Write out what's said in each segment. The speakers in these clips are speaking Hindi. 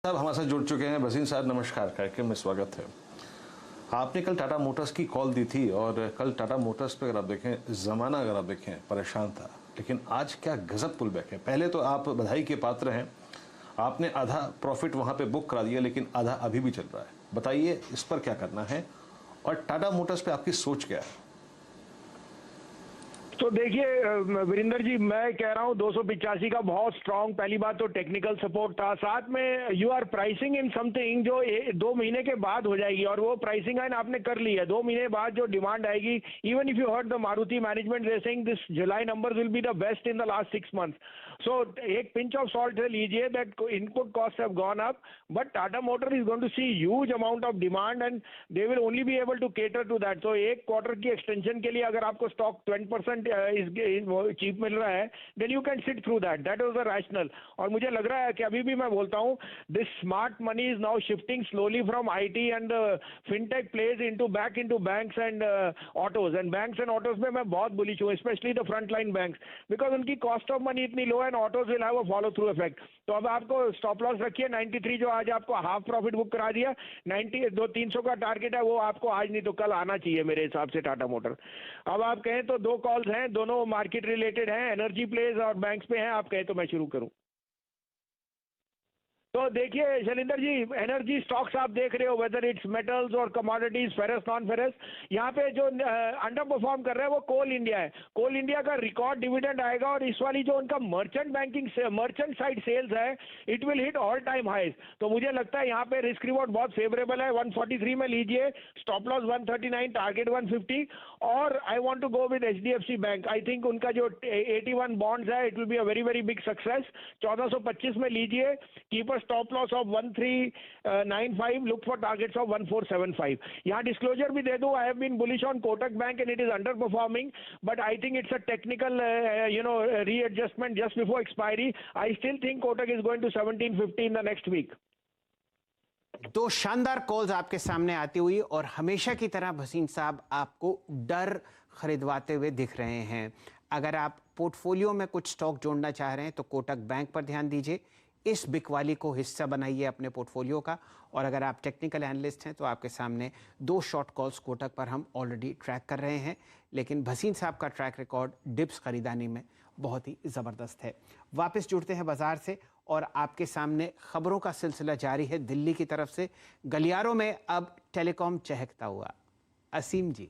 साहब हमारे साथ जुड़ चुके हैं। भसीन साहब नमस्कार, कार्यक्रम में स्वागत है। आपने कल टाटा मोटर्स की कॉल दी थी और कल टाटा मोटर्स पे अगर आप देखें, ज़माना अगर आप देखें परेशान था, लेकिन आज क्या गजब पुल बैक है। पहले तो आप बधाई के पात्र हैं, आपने आधा प्रॉफिट वहाँ पे बुक करा दिया, लेकिन आधा अभी भी चल रहा है। बताइए इस पर क्या करना है और टाटा मोटर्स पे आपकी सोच क्या है? तो देखिए वीरेंद्र जी, मैं कह रहा हूँ 285 का बहुत स्ट्रांग, पहली बात तो टेक्निकल सपोर्ट था, साथ में you are pricing in something जो 2 महीने के बाद हो जाएगी और वो प्राइसिंग लाइन आपने कर ली है। 2 महीने बाद जो डिमांड आएगी, even if you heard the Maruti management they saying this July number will be the best in the last 6 months. So एक पिंच ऑफ सॉल्ट से लीजिए that input cost have gone up, but Tata motor is going to see huge amount of demand and they will only be able to cater to that. तो एक क्वार्टर की एक्सटेंशन के लिए अगर आपको स्टॉक 20% चीप मिल रहा है, then you can sit through that, that was the rational. और मुझे लग रहा है कि अभी भी मैं बोलता हूँ this smart money is now shifting slowly from IT and fintech plays into back into banks and autos, and banks and autos में मैं बहुत बुलिश हूँ, specially the front line banks, because उनकी कॉस्ट ऑफ मनी इतनी लो है and autos will have a follow through effect. तो अब आपको स्टॉप लॉस रखिए 93, जो आज आपको हाफ प्रॉफिट बुक करा दिया। 300 का टारगेट है, वो आपको आज नहीं तो कल आना चाहिए मेरे हिसाब से टाटा मोटर। अब आप कहें तो दो कॉल्स हैं, दोनों मार्केट रिलेटेड हैं, एनर्जी प्लेस और बैंक्स पे हैं। आप कहें तो मैं शुरू करूं। तो देखिए शैलेंद्र जी, एनर्जी स्टॉक्स आप देख रहे हो, वेदर इट्स मेटल्स और कमोडिटीज, फेरस नॉन फेरस, यहाँ पे जो अंडर परफॉर्म कर रहा है वो कोल इंडिया है। कोल इंडिया का रिकॉर्ड डिविडेंड आएगा और इस वाली जो उनका merchant banking merchant side sales है, it will hit all time highs. तो मुझे लगता है यहाँ पे रिस्क रिवॉर्ड बहुत फेवरेबल है। 143 में लीजिए, स्टॉप लॉस 139, टारगेट 150। और I want to go with HDFC bank. I think उनका जो 81 बॉन्ड्स है, it will be a very very big success. 1425 में लीजिए, keep a stop loss of 1395, look for targets of 1475। यहाँ डिस्क्लोजर भी दे दूं, I have been bullish on Kotak bank and it is underperforming, but I think it's a technical readjustment just before expiry. I still think Kotak is going to 1750 in the next week. दो शानदार कॉल्स आपके सामने आती हुई और हमेशा की तरह भसीन साहब आपको डर खरीदवाते हुए दिख रहे हैं। अगर आप पोर्टफोलियो में कुछ स्टॉक जोड़ना चाह रहे हैं तो कोटक बैंक पर ध्यान दीजिए, इस बिकवाली को हिस्सा बनाइए अपने पोर्टफोलियो का। और अगर आप टेक्निकल एनालिस्ट हैं तो आपके सामने दो शॉर्ट कॉल्स कोटक पर हम ऑलरेडी ट्रैक कर रहे हैं, लेकिन भसीन साहब का ट्रैक रिकॉर्ड डिप्स खरीदानी में बहुत ही ज़बरदस्त है। वापस जुड़ते हैं बाजार से और आपके सामने खबरों का सिलसिला जारी है। दिल्ली की तरफ से गलियारों में अब टेलीकॉम चहकता हुआ। असीम जी।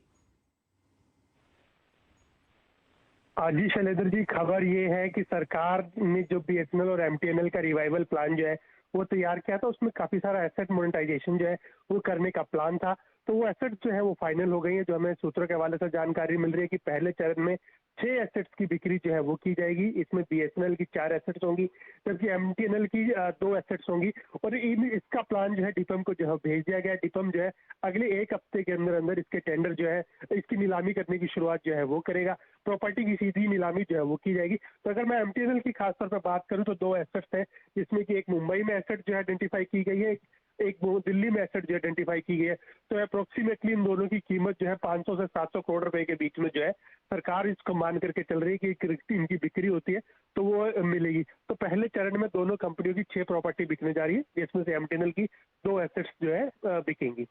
जी शैलेंद्र जी, खबर ये है कि सरकार ने जो बीएसएनएल और एमटीएनएल का रिवाइवल प्लान जो है वो तैयार किया था, उसमें काफी सारा एसेट मोनेटाइजेशन जो है वो करने का प्लान था। तो वो एसेट जो है वो फाइनल हो गई है। जो हमें सूत्रों के हवाले से जानकारी मिल रही है कि पहले चरण में 6 एसेट्स की बिक्री जो है वो की जाएगी। इसमें बीएसएनएल की 4 एसेट्स होंगी, जबकि एमटीएनएल की 2 एसेट्स होंगी। और इसका प्लान जो है डिपम को जो है भेज दिया गया। डिपम जो है अगले 1 हफ्ते के अंदर अंदर इसके टेंडर जो है, इसकी नीलामी करने की शुरुआत जो है वो करेगा। प्रॉपर्टी की सीधी नीलामी जो है वो की जाएगी। तो अगर मैं एमटीएनएल की खासतौर पर बात करूं तो 2 एसेट्स हैं, जिसमें कि एक मुंबई में एसेट जो है आइडेंटिफाई की गई है, एक दिल्ली में एसेट जो आइडेंटिफाई की गई है। तो अप्रोक्सीमेटली इन दोनों की कीमत जो है 500 से 700 करोड़ रुपए के बीच में जो है सरकार इसको मान करके चल रही है कि इनकी बिक्री होती है तो वो मिलेगी। तो पहले चरण में दोनों कंपनियों की 6 प्रॉपर्टी बिकने जा रही है, जिसमें से एमटीएनएल की 2 एसेट्स जो है बिकेंगी।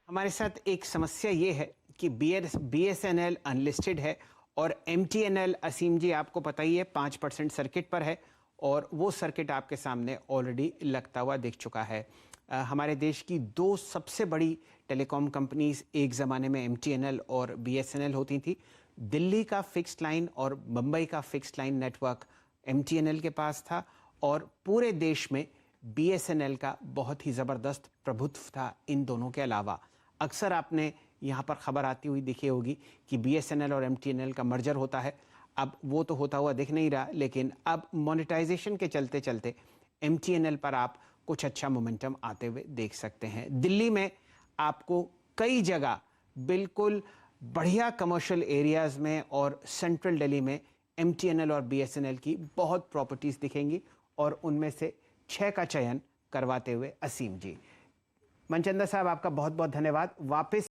हमारे साथ एक समस्या ये है कि बीएसएनएल अनलिस्टेड है और एमटीएनएल, असीम जी आपको पता ही है, 5% सर्किट पर है और वो सर्किट आपके सामने ऑलरेडी लगता हुआ दिख चुका है। हमारे देश की 2 सबसे बड़ी टेलीकॉम कंपनीज एक ज़माने में एमटीएनएल और बीएसएनएल होती थी। दिल्ली का फिक्स्ड लाइन और मुंबई का फिक्स्ड लाइन नेटवर्क एमटीएनएल के पास था और पूरे देश में बीएसएनएल का बहुत ही ज़बरदस्त प्रभुत्व था इन दोनों के अलावा। अक्सर आपने यहाँ पर खबर आती हुई दिखी होगी कि बीएसएनएल और एमटीएनएल का मर्जर होता है। अब वो तो होता हुआ दिख नहीं रहा, लेकिन अब मोनेटाइजेशन के चलते चलते एमटीएनएल पर आप कुछ अच्छा मोमेंटम आते हुए देख सकते हैं। दिल्ली में आपको कई जगह बिल्कुल बढ़िया कमर्शियल एरियाज़ में और सेंट्रल दिल्ली में एमटीएनएल और बीएसएनएल की बहुत प्रॉपर्टीज़ दिखेंगी और उनमें से 6 का चयन करवाते हुए असीम जी। मनचंदा साहब, आपका बहुत बहुत धन्यवाद। वापस